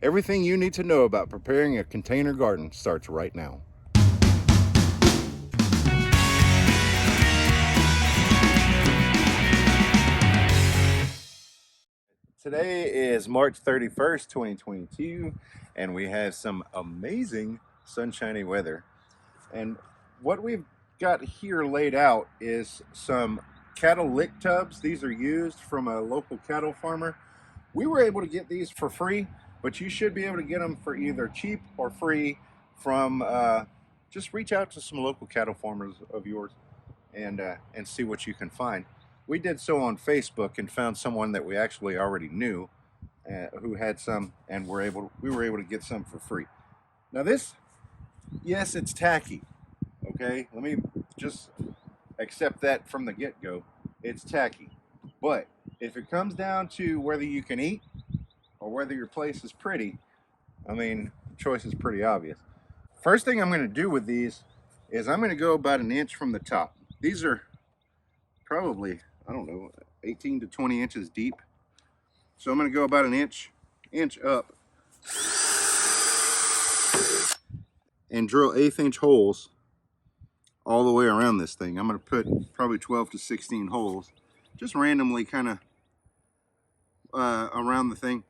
Everything you need to know about preparing a container garden starts right now. Today is March 31st, 2022, and we have some amazing sunshiny weather. And what we've got here laid out is some cattle lick tubs. These are used from a local cattle farmer. We were able to get these for free, but you should be able to get them for either cheap or free from just reach out to some local cattle farmers of yours and see what you can find. We did so on Facebook and found someone that we actually already knew who had some, and we were able to get some for free. Now this, yes, it's tacky. Okay, let me just accept that from the get-go. It's tacky, but if it comes down to whether you can eat or whether your place is pretty, I mean, the choice is pretty obvious. First thing I'm going to do with these is I'm going to go about an inch from the top. These are probably, I don't know, 18 to 20 inches deep. So I'm going to go about an inch up and drill 1/8 inch holes all the way around this thing. I'm going to put probably 12 to 16 holes just randomly kind of around the thing.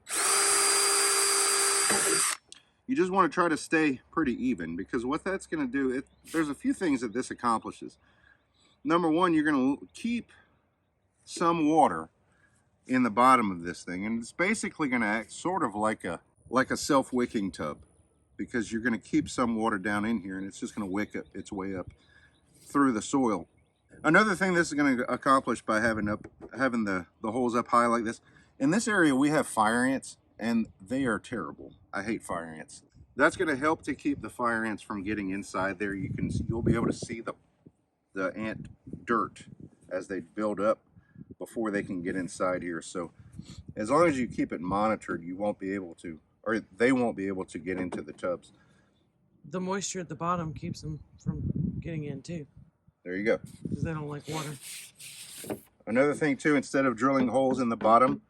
You just want to try to stay pretty even, because what that's going to do, there's a few things that this accomplishes. Number one, you're going to keep some water in the bottom of this thing, and it's basically going to act sort of like a self-wicking tub, because you're going to keep some water down in here and it's just going to wick its way up through the soil. Another thing this is going to accomplish by having the holes up high like this, in this area we have fire ants, and they are terrible. I hate fire ants. That's going to help to keep the fire ants from getting inside there. You'll be able to see the ant dirt as they build up before they can get inside here. So as long as you keep it monitored, you won't be able to, or they won't be able to get into the tubs. The moisture at the bottom keeps them from getting in too. There you go. Because they don't like water. Another thing too, instead of drilling holes in the bottom,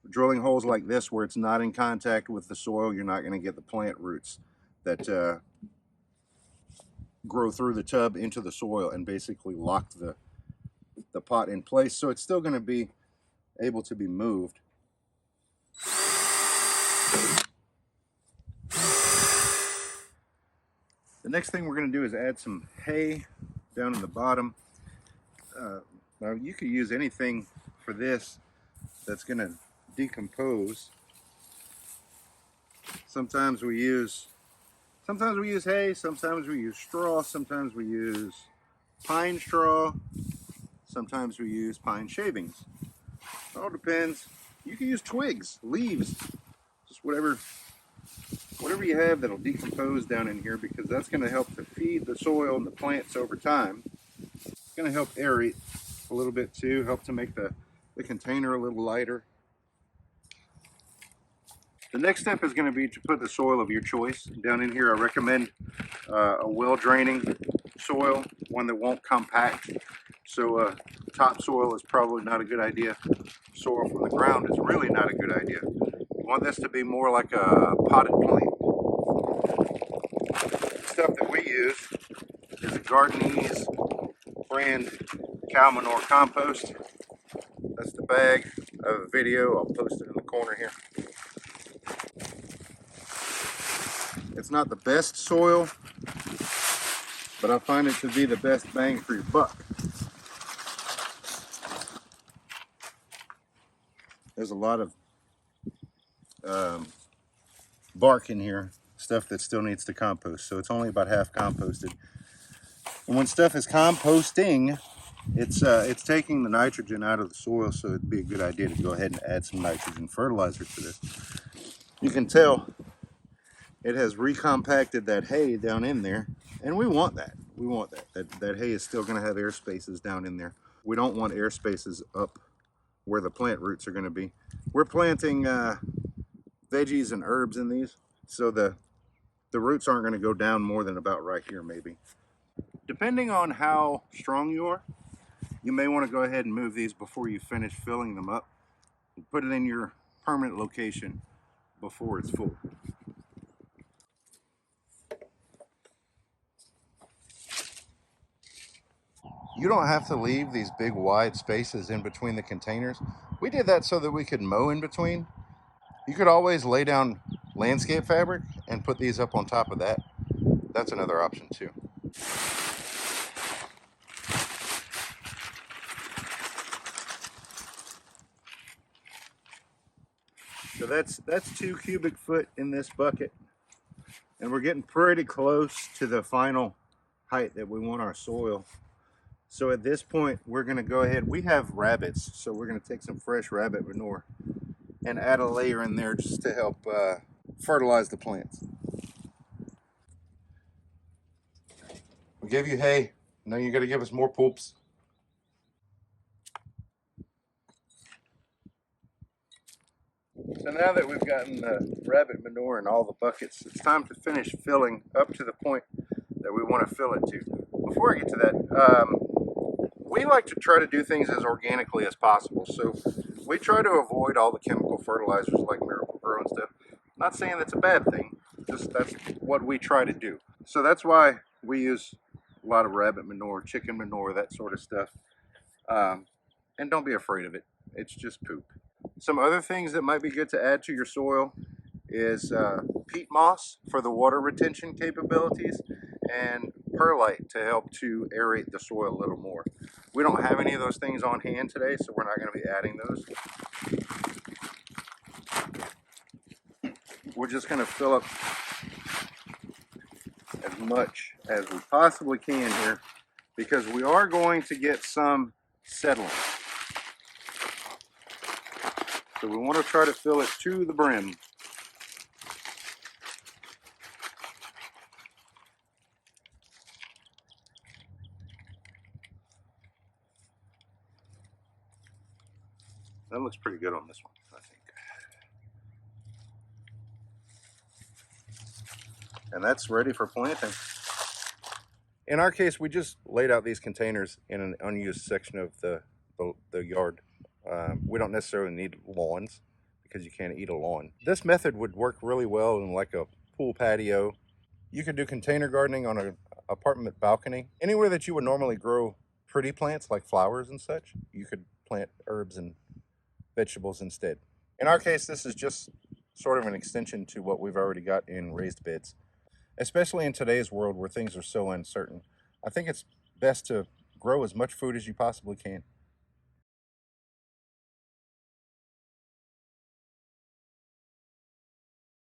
drilling holes like this where it's not in contact with the soil, you're not going to get the plant roots that grow through the tub into the soil and basically lock the pot in place. So it's still going to be able to be moved. The next thing we're going to do is add some hay down in the bottom. Now you could use anything for this that's going to decompose. Sometimes we use hay, sometimes we use straw, sometimes we use pine straw, sometimes we use pine shavings. It all depends. You can use twigs, leaves, just whatever you have that'll decompose down in here, because that's going to help to feed the soil and the plants over time. It's going to help aerate a little bit too, help to make the container a little lighter. The next step is going to be to put the soil of your choice down in here. I recommend a well-draining soil, one that won't compact. So topsoil is probably not a good idea. Soil from the ground is really not a good idea. You want this to be more like a potted plant. The stuff that we use is a Gardenese brand cow manure compost. That's the bag. I have a video, I'll post it in the corner here. It's not the best soil, but I find it to be the best bang for your buck. There's a lot of bark in here, stuff that still needs to compost, so it's only about half composted. And when stuff is composting, it's taking the nitrogen out of the soil, so it'd be a good idea to go ahead and add some nitrogen fertilizer to this. You can tell it has recompacted that hay down in there, and we want that. We want that hay is still going to have air spaces down in there. We don't want air spaces up where the plant roots are going to be. We're planting veggies and herbs in these, so the roots aren't going to go down more than about right here maybe. Depending on how strong you are, you may want to go ahead and move these before you finish filling them up and put it in your permanent location before it's full. You don't have to leave these big wide spaces in between the containers. We did that so that we could mow in between. You could always lay down landscape fabric and put these up on top of that. That's another option too. So that's 2 cubic foot in this bucket. And we're getting pretty close to the final height that we want our soil. So at this point, we're gonna go ahead. We have rabbits, so we're gonna take some fresh rabbit manure and add a layer in there just to help fertilize the plants. We gave you hay. Now you gotta give us more poops. So now that we've gotten the rabbit manure in all the buckets, it's time to finish filling up to the point that we want to fill it to. Before I get to that, we like to try to do things as organically as possible. So we try to avoid all the chemical fertilizers like Miracle-Gro and stuff. Not saying that's a bad thing, just that's what we try to do. So that's why we use a lot of rabbit manure, chicken manure, that sort of stuff. And don't be afraid of it. It's just poop. Some other things that might be good to add to your soil is peat moss for the water retention capabilities and perlite to help to aerate the soil a little more. We don't have any of those things on hand today, so we're not going to be adding those. We're just going to fill up as much as we possibly can here because we are going to get some settling. So we want to try to fill it to the brim. That looks pretty good on this one, I think. And that's ready for planting. In our case, we just laid out these containers in an unused section of the yard. We don't necessarily need lawns because you can't eat a lawn. This method would work really well in like a pool patio. You could do container gardening on an apartment balcony. Anywhere that you would normally grow pretty plants like flowers and such, you could plant herbs and vegetables instead. In our case, this is just sort of an extension to what we've already got in raised beds. Especially in today's world where things are so uncertain, I think it's best to grow as much food as you possibly can.